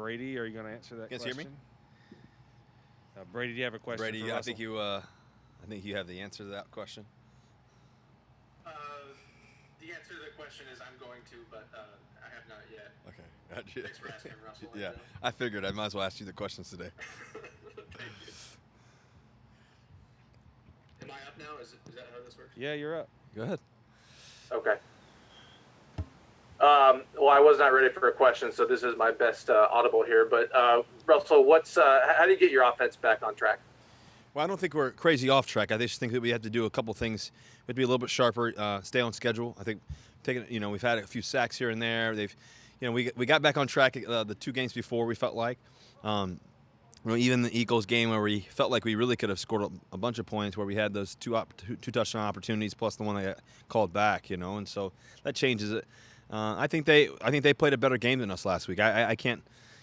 Brady. Are you going to answer that question? Hear me? Brady, do you have a question Brady, for Russell? I think you have the answer to that question. The answer to the question is I'm going to, but I have not yet. Okay, gotcha. Thanks for asking, Russell. Yeah, I figured I might as well ask you the questions today. Thank you. Am I up now? Is that how this works? Yeah, you're up. Go ahead. Okay. Well, I was not ready for a question, so this is my best audible here. But Russell, how do you get your offense back on track? Well, I don't think we're crazy off track. I just think that we have to do a couple things. We have to be a little bit sharper, stay on schedule. I think we've had a few sacks here and there. We got back on track the 2 games before. We felt like, even the Eagles game where we felt like we really could have scored a bunch of points, where we had those two touchdown opportunities plus the one that got called back. And so that changes it. I think they played a better game than us last week. I can't,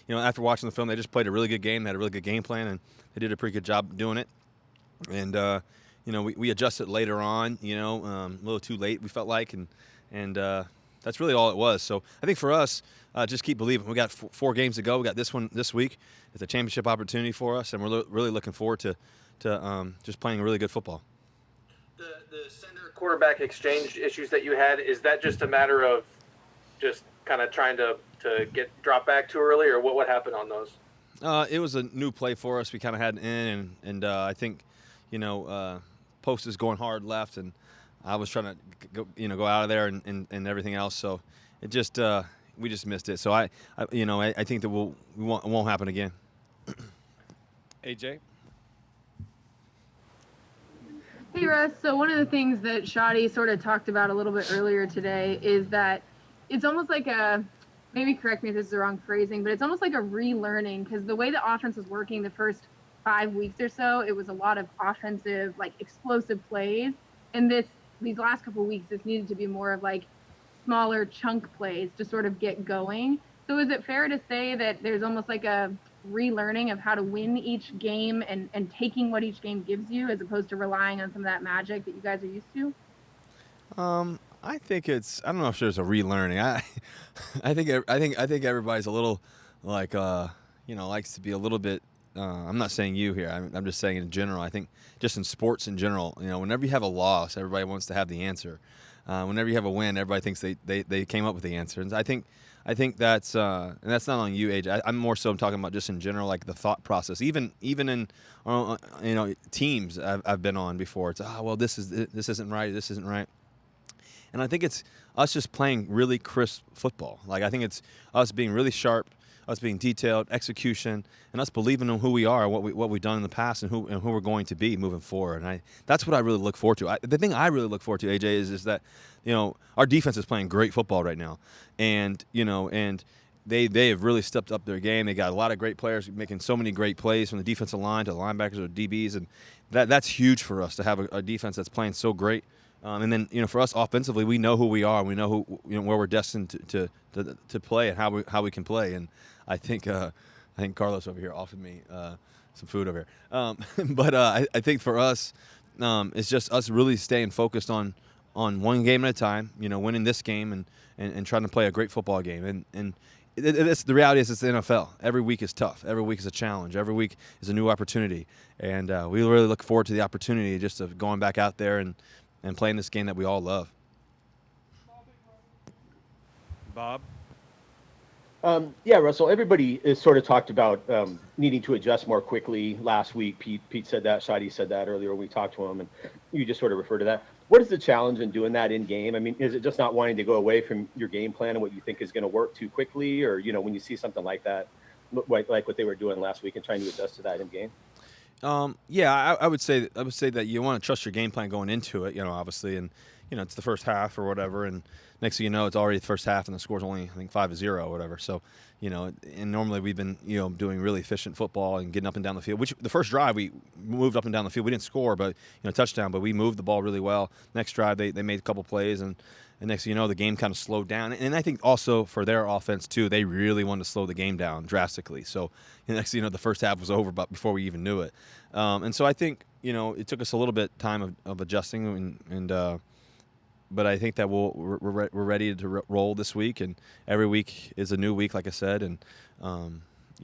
after watching the film, they just played a really good game. They had a really good game plan, and they did a pretty good job doing it. And we adjusted later on, a little too late, we felt like, and that's really all it was. So I think for us, just keep believing. We got 4 games to go. We got this one this week. It's a championship opportunity for us, and we're really looking forward to just playing really good football. The center quarterback exchange issues that you had, is that just a matter of just kind of trying to get dropped back too early, or what happened on those? It was a new play for us. We kind of had it in, and I think, Post is going hard left, and I was trying to go out of there and everything else. So it just we just missed it. So I think that it won't happen again. AJ? Hey, Russ. So one of the things that Shadi sort of talked about a little bit earlier today is that it's almost like maybe correct me if this is the wrong phrasing, but it's almost like a relearning, because the way the offense was working the first 5 weeks or so, it was a lot of offensive, like explosive plays. And these last couple of weeks, this needed to be more of like smaller chunk plays to sort of get going. So is it fair to say that there's almost like a relearning of how to win each game and taking what each game gives you, as opposed to relying on some of that magic that you guys are used to? I think I don't know if there's a relearning. I think everybody's a little like likes to be a little bit. I'm not saying you here. I'm just saying in general. I think just in sports in general, whenever you have a loss, everybody wants to have the answer. Whenever you have a win, everybody thinks they came up with the answer. And I think that's and that's not on you, AJ. I'm more so talking about just in general, like the thought process. Even in teams I've been on before. It's this isn't right. This isn't right. And I think it's us just playing really crisp football. Like, I think it's us being really sharp, us being detailed, execution, and us believing in who we are, what we've done in the past, and who we're going to be moving forward. And that's what I really look forward to. The thing I really look forward to, AJ, is that our defense is playing great football right now, and they have really stepped up their game. They got a lot of great players making so many great plays, from the defensive line to the linebackers or DBs, and that's huge for us to have a defense that's playing so great. And then, for us offensively, we know who we are. We know where we're destined to play and how we can play. And I think Carlos over here offered me some food over here. But I think for us, it's just us really staying focused on one game at a time. Winning this game and trying to play a great football game. And the reality is, it's the NFL. Every week is tough. Every week is a challenge. Every week is a new opportunity. And we really look forward to the opportunity just of going back out there and playing this game that we all love. Bob? Yeah, Russell, everybody is sort of talked about needing to adjust more quickly last week. Pete said that, Shadi said that earlier when we talked to him, and you just sort of referred to that. What is the challenge in doing that in game? I mean, is it just not wanting to go away from your game plan and what you think is going to work too quickly? Or, when you see something like that, like what they were doing last week, and trying to adjust to that in game? Yeah, I would say that you want to trust your game plan going into it, obviously, and it's the first half or whatever, and next thing you know, it's already the first half and the score's only, I think, 5-0 or whatever. So, and normally we've been, doing really efficient football and getting up and down the field, which the first drive we moved up and down the field. We didn't score, but, touchdown, but we moved the ball really well. Next drive, they made a couple plays, and next thing you know, the game kind of slowed down. And I think also for their offense, too, they really wanted to slow the game down drastically. So next thing you know, the first half was over but before we even knew it. And so I think, it took us a little bit time of adjusting, but I think that we're ready to roll this week, and every week is a new week, like I said, and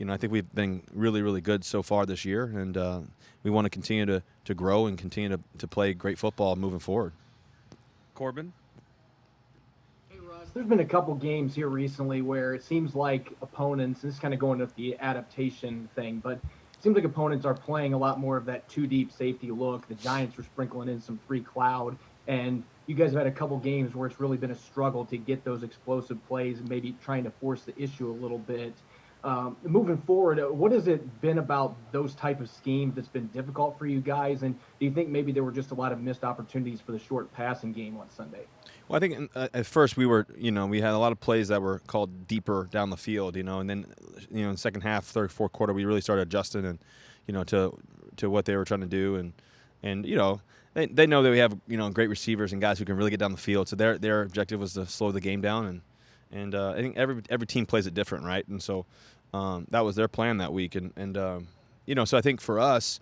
I think we've been really, really good so far this year, and we want to continue to grow and continue to play great football moving forward. Corbin? Hey, Russ. There's been a couple games here recently where it seems like opponents, this is kind of going with the adaptation thing, but it seems like opponents are playing a lot more of that two deep safety look. The Giants were sprinkling in some free cloud, and you guys have had a couple games where it's really been a struggle to get those explosive plays and maybe trying to force the issue a little bit. Moving forward, what has it been about those type of schemes that's been difficult for you guys? And do you think maybe there were just a lot of missed opportunities for the short passing game on Sunday? Well, I think at first we were, we had a lot of plays that were called deeper down the field, and then, in the second half, third, fourth quarter, we really started adjusting and, to what they were trying to do. And they know that we have, great receivers and guys who can really get down the field. So their objective was to slow the game down. And I think every team plays it different, right? And so that was their plan that week. So I think for us,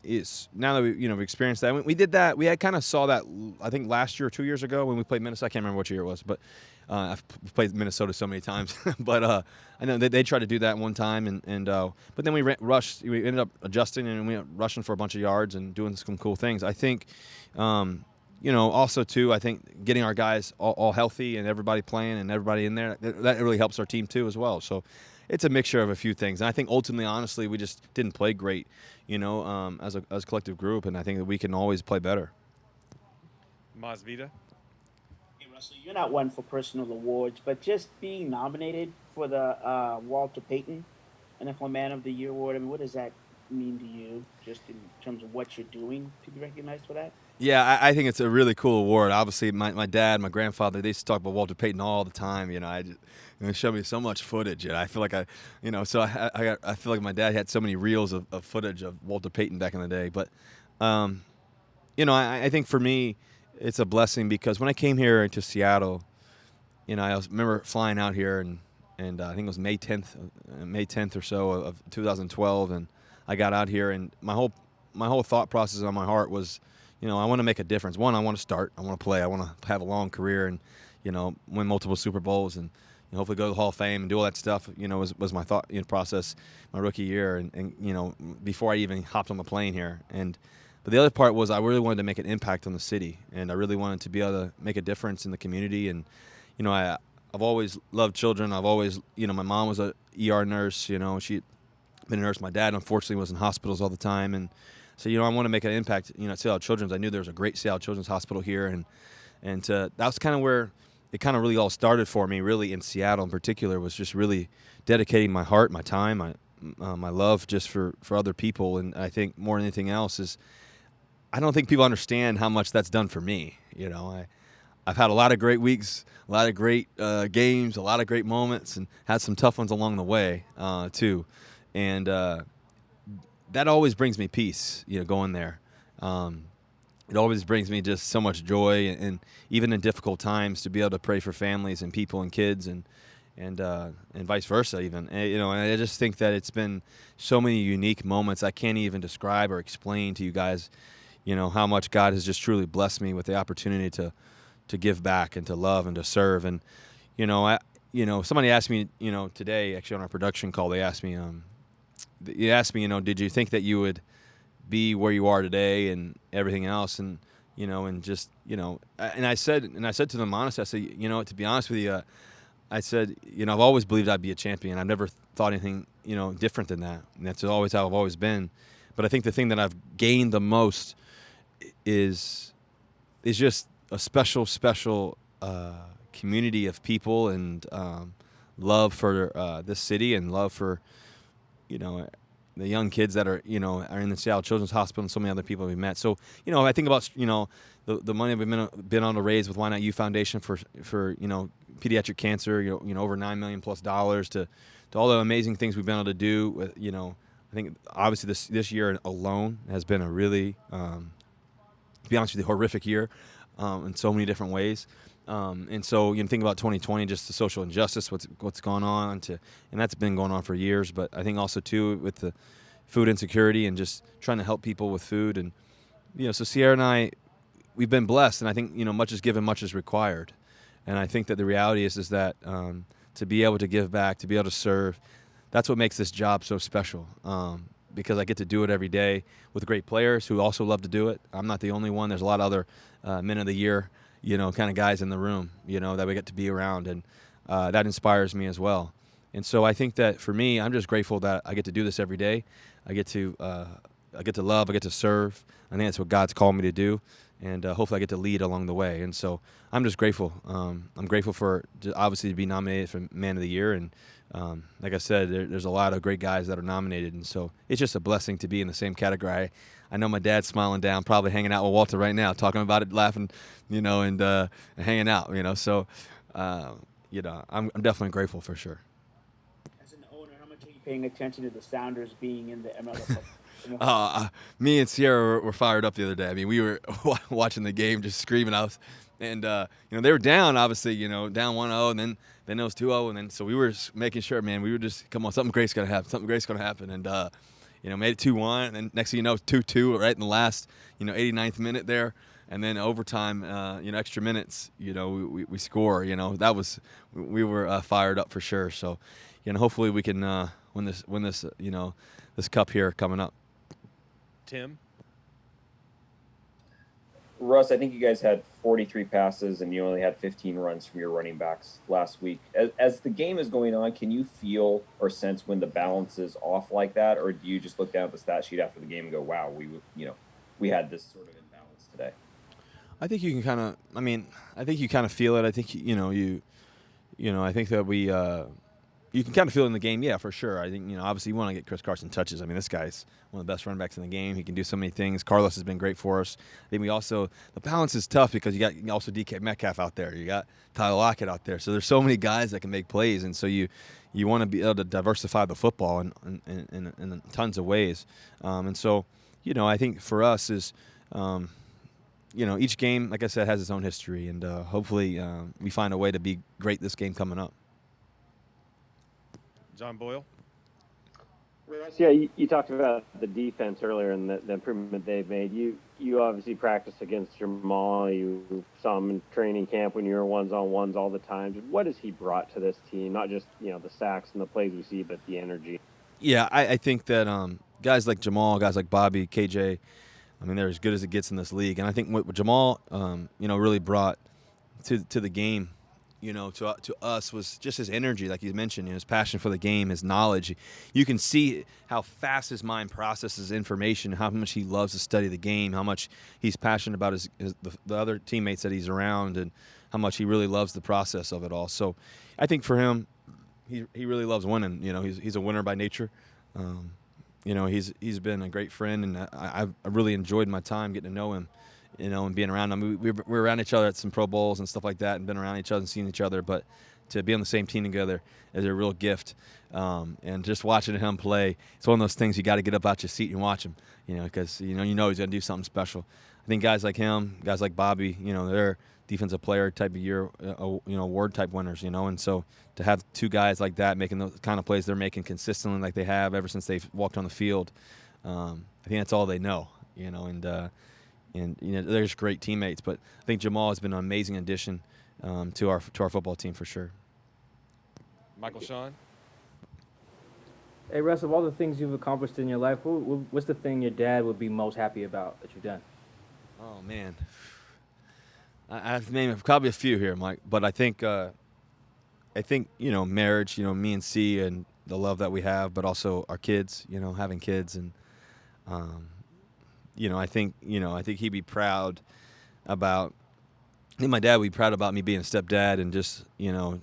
it's now that we've experienced that. We did that. We had kind of saw that, I think, last year or 2 years ago when we played Minnesota. I can't remember what year it was, but I've played Minnesota so many times. But I know they tried to do that one time, but then we rushed. We ended up adjusting and we went rushing for a bunch of yards and doing some cool things. I think. Also too, I think getting our guys all healthy and everybody playing and everybody in there, that really helps our team too as well. So it's a mixture of a few things. And I think ultimately, honestly, we just didn't play great, as a collective group. And I think that we can always play better. Masvita? Hey, Russell, you're not one for personal awards, but just being nominated for the Walter Payton NFL Man of the Year award, what does that mean to you, just in terms of what you're doing to be recognized for that? Yeah, I think it's a really cool award. Obviously, my dad, my grandfather, they used to talk about Walter Payton all the time. They showed me so much footage. I feel like I feel like my dad had so many reels of footage of Walter Payton back in the day. But, I think for me, it's a blessing because when I came here to Seattle, I remember flying out here and I think it was May 10th or so of 2012, and I got out here and my whole thought process on my heart was, I want to make a difference. One, I want to start. I want to play. I want to have a long career and, win multiple Super Bowls and hopefully go to the Hall of Fame and do all that stuff, was my thought process my rookie year and before I even hopped on the plane here. But the other part was I really wanted to make an impact on the city, and I really wanted to be able to make a difference in the community. And, I've always loved children. I've always, my mom was a ER nurse, she'd been a nurse. My dad, unfortunately, was in hospitals all the time. And so, I want to make an impact, at Seattle Children's. I knew there was a great Seattle Children's Hospital here. And that was kind of where it kind of really all started for me, really, in Seattle in particular, was just really dedicating my heart, my time, my love just for other people. And I think more than anything else is I don't think people understand how much that's done for me. I've had a lot of great weeks, a lot of great games, a lot of great moments, and had some tough ones along the way, too. And that always brings me peace, going there. It always brings me just so much joy, and even in difficult times, to be able to pray for families and people and kids, and vice versa, even. And I just think that it's been so many unique moments I can't even describe or explain to you guys. How much God has just truly blessed me with the opportunity to give back and to love and to serve. And somebody asked me, today actually on our production call, they asked me, did you think that you would be where you are today and everything else, and I said to them honestly, I said, to be honest with you, I said, I've always believed I'd be a champion. I've never thought anything, different than that, and that's always how I've always been. But I think the thing that I've gained the most is just a special community of people and love for this city and love for the young kids that are in the Seattle Children's Hospital and so many other people we've met. So I think about the money we've been on to raise with Why Not You Foundation for pediatric cancer. Over $9 million plus to all the amazing things we've been able to do. With I think obviously this year alone has been a really, to be honest with you, horrific year in so many different ways. And so think about 2020, just the social injustice, what's gone on, and that's been going on for years. But I think also too with the food insecurity and just trying to help people with food, and so Sierra and I, we've been blessed, and I think much is given, much is required, and I think that the reality is that to be able to give back, to be able to serve, that's what makes this job so special. Because I get to do it every day with great players who also love to do it. I'm not the only one. There's a lot of other men of the year, kind of guys in the room, that we get to be around, and that inspires me as well. And so I think that for me, I'm just grateful that I get to do this every day. I get to love, I get to serve. I think that's what God's called me to do, and hopefully I get to lead along the way. And so I'm just grateful. I'm grateful for obviously to be nominated for Man of the Year, and like I said, there's a lot of great guys that are nominated, and so it's just a blessing to be in the same category. I know my dad's smiling down, probably hanging out with Walter right now, talking about it, laughing, and hanging out, So, I'm definitely grateful for sure. As an owner, how much are you paying attention to the Sounders being in the MLS? Me and Sierra were fired up the other day. I mean, we were watching the game, just screaming out, and they were down, obviously, down 1-0, and then it was 2-0, and then so we were making sure, man, we were just, come on, something great's gonna happen, and made it 2-1, and then next thing you know, 2-2 right in the last 89th minute there, and then overtime, extra minutes, we score, we were fired up for sure. So, hopefully we can win this this cup here coming up. Tim? Russ, I think you guys had 43 passes and you only had 15 runs from your running backs last week. As the game is going on, can you feel or sense when the balance is off like that, or do you just look down at the stat sheet after the game and go, "Wow, we had this sort of imbalance today"? I think you can kind of. I think you kind of feel it. I think I think that we. You can kind of feel it in the game, yeah, for sure. I think, obviously you want to get Chris Carson touches. I mean, this guy's one of the best running backs in the game. He can do so many things. Carlos has been great for us. I think the balance is tough because you got also DK Metcalf out there. You got Tyler Lockett out there. So there's so many guys that can make plays, and so you want to be able to diversify the football in tons of ways. And so, I think for us is, each game, like I said, has its own history, and hopefully we find a way to be great this game coming up. John Boyle? Yeah, you talked about the defense earlier and the improvement they've made. You obviously practiced against Jamal. You saw him in training camp when you were ones-on-ones all the time. What has he brought to this team? Not just, the sacks and the plays we see, but the energy. Yeah, I think that guys like Jamal, guys like Bobby, KJ, they're as good as it gets in this league. And I think what Jamal, really brought to the game, to us was just his energy, like you mentioned, his passion for the game, his knowledge. You can see how fast his mind processes information, how much he loves to study the game, how much he's passionate about the other teammates that he's around, and how much he really loves the process of it all. So I think for him, he really loves winning. He's a winner by nature. He's been a great friend, and I've really enjoyed my time getting to know him. And being around them. We were around each other at some Pro Bowls and stuff like that, and been around each other and seen each other. But to be on the same team together is a real gift. And just watching him play, it's one of those things you got to get up out your seat and watch him, because he's going to do something special. I think guys like him, guys like Bobby, they're defensive player type of year, award type winners, and so to have two guys like that making the kind of plays they're making consistently, like they have ever since they've walked on the field, I think that's all they know, And they're just great teammates. But I think Jamal has been an amazing addition to our football team for sure. Michael Sean? Hey, Russ, of all the things you've accomplished in your life, what's the thing your dad would be most happy about that you've done? Oh, man. I have to name probably a few here, Mike. But I think marriage, me and C, and the love that we have, but also our kids, having kids. And, I think he'd be proud about. I think my dad would be proud about me being a stepdad and just a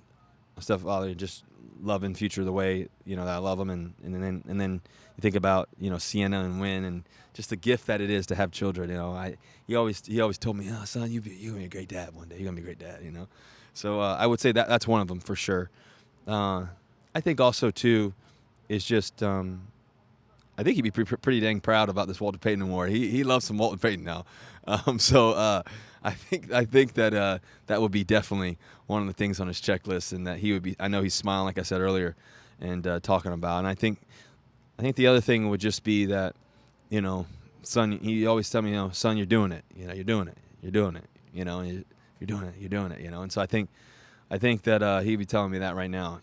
stepfather, just loving Future the way that I love him, and then you think about Sienna and Wynn and just the gift that it is to have children. He always told me, "Oh, son, you're gonna be a great dad one day. You're gonna be a great dad." So I would say that's one of them for sure. I think also too is just. I think he'd be pretty dang proud about this Walter Payton award. He loves some Walter Payton now, so I think that that would be definitely one of the things on his checklist, and that he would be. I know he's smiling, like I said earlier, and talking about. And I think the other thing would just be that, son. He always tell me, son, you're doing it. You're doing it. You're doing it. You're doing it. You're doing it. And so I think that he'd be telling me that right now.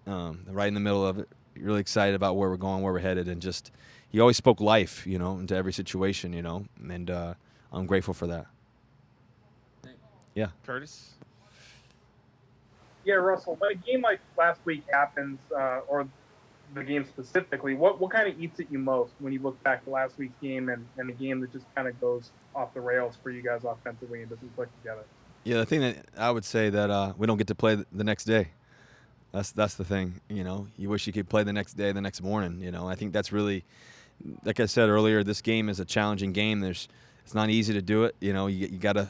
Right in the middle of it. really excited about where we're going, where we're headed, and just he always spoke life, into every situation, and I'm grateful for that. Yeah. Curtis. Yeah, Russell, when a game like last week happens, or the game specifically, what kind of eats at you most when you look back to last week's game and a game that just kind of goes off the rails for you guys offensively and doesn't click together? Yeah, the thing that I would say that we don't get to play the next day. That's the thing, You wish you could play the next day, the next morning, I think that's really, like I said earlier, this game is a challenging game. It's not easy to do it, You got to,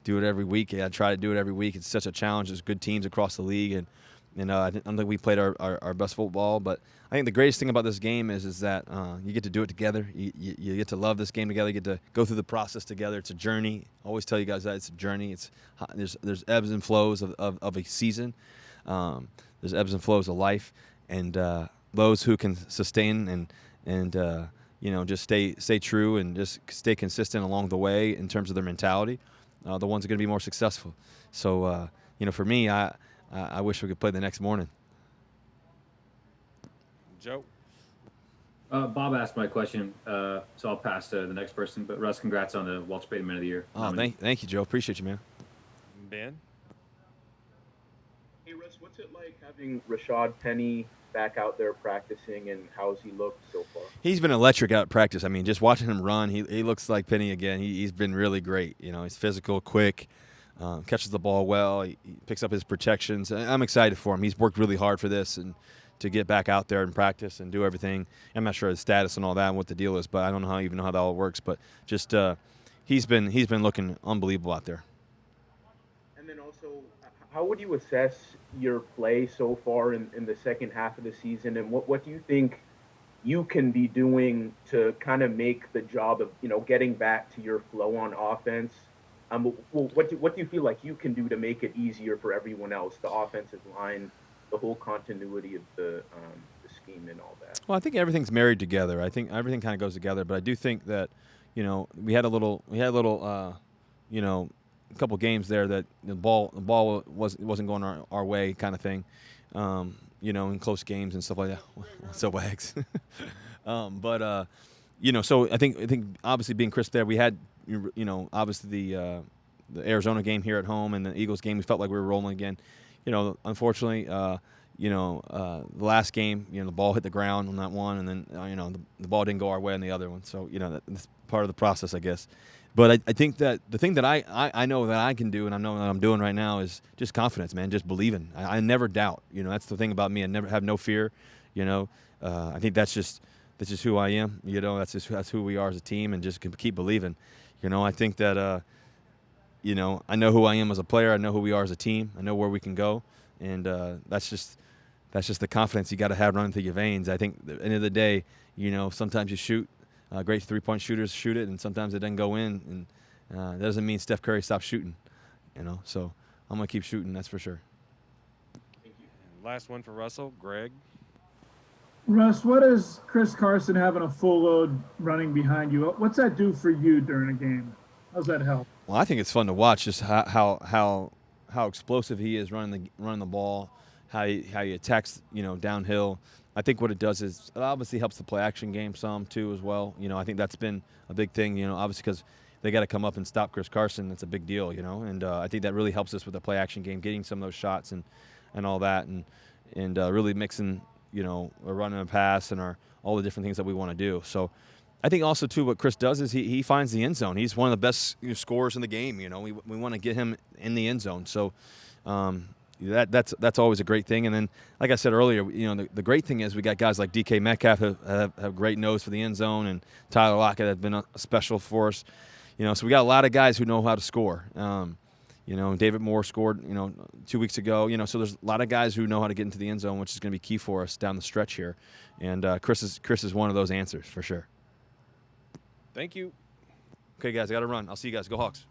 do it every week. I try to do it every week. It's such a challenge. There's good teams across the league, and I don't think we played our best football. But I think the greatest thing about this game is that you get to do it together. You get to love this game together. You get to go through the process together. It's a journey. I always tell you guys that it's a journey. There's ebbs and flows of a season. There's ebbs and flows of life, and those who can sustain and just stay true and just stay consistent along the way in terms of their mentality, the ones are going to be more successful. So for me, I wish we could play the next morning. Joe. Bob asked my question, so I'll pass to the next person. But Russ, congrats on the Walter Payton Man of the Year. Oh, thank you, Joe. Appreciate you, man. Ben. Hey, Russ, what's it like having Rashad Penny back out there practicing, and how's he looked so far? He's been electric out at practice. I mean, just watching him run, he looks like Penny again. He's been really great. He's physical, quick, catches the ball well. He picks up his protections. I'm excited for him. He's worked really hard for this and to get back out there and practice and do everything. I'm not sure his status and all that and what the deal is, but I don't even know how that all works. But just he's been looking unbelievable out there. And then also, how would you assess your play so far in the second half of the season, and what do you think you can be doing to kind of make the job of getting back to your flow on offense? What do you feel like you can do to make it easier for everyone else, the offensive line, the whole continuity of the scheme and all that? Well, I think everything's married together. I think everything kind of goes together, but I do think that we had a little a couple games there that the ball wasn't going our way, kind of thing, in close games and stuff like that. So wags. So I think obviously being crisp there, we had obviously the Arizona game here at home and the Eagles game, we felt like we were rolling again. Unfortunately, the last game, the ball hit the ground on that one, and then the ball didn't go our way on the other one. So that's part of the process, I guess. But I think that the thing that I know that I can do, and I know that I'm doing right now, is just confidence, man. Just believing. I never doubt. That's the thing about me. I never have no fear. I think that's just who I am. That's who we are as a team, and just keep believing. I think that I know who I am as a player. I know who we are as a team. I know where we can go, and that's just the confidence you got to have running through your veins. I think at the end of the day, sometimes you shoot. Great three-point shooters shoot it, and sometimes it doesn't go in, and that doesn't mean Steph Curry stops shooting. So I'm gonna keep shooting. That's for sure. Thank you. And last one for Russell. Greg. Russ, what is Chris Carson having a full load running behind you? What's that do for you during a game? How's that help? Well, I think it's fun to watch just how explosive he is running the ball, how he attacks downhill. I think what it does is it obviously helps the play action game some too as well. I think that's been a big thing. Obviously because they got to come up and stop Chris Carson. That's a big deal. And I think that really helps us with the play action game, getting some of those shots and all that, and really mixing a run and a pass and all the different things that we want to do. So I think also too what Chris does is he finds the end zone. He's one of the best scorers in the game. We want to get him in the end zone. So. That's always a great thing. And then, like I said earlier, the great thing is we got guys like DK Metcalf who have great nose for the end zone, and Tyler Lockett has been a special for us. So we got a lot of guys who know how to score. David Moore scored 2 weeks ago. So there's a lot of guys who know how to get into the end zone, which is going to be key for us down the stretch here. And Chris is one of those answers for sure. Thank you. Okay, guys, I got to run. I'll see you guys. Go Hawks.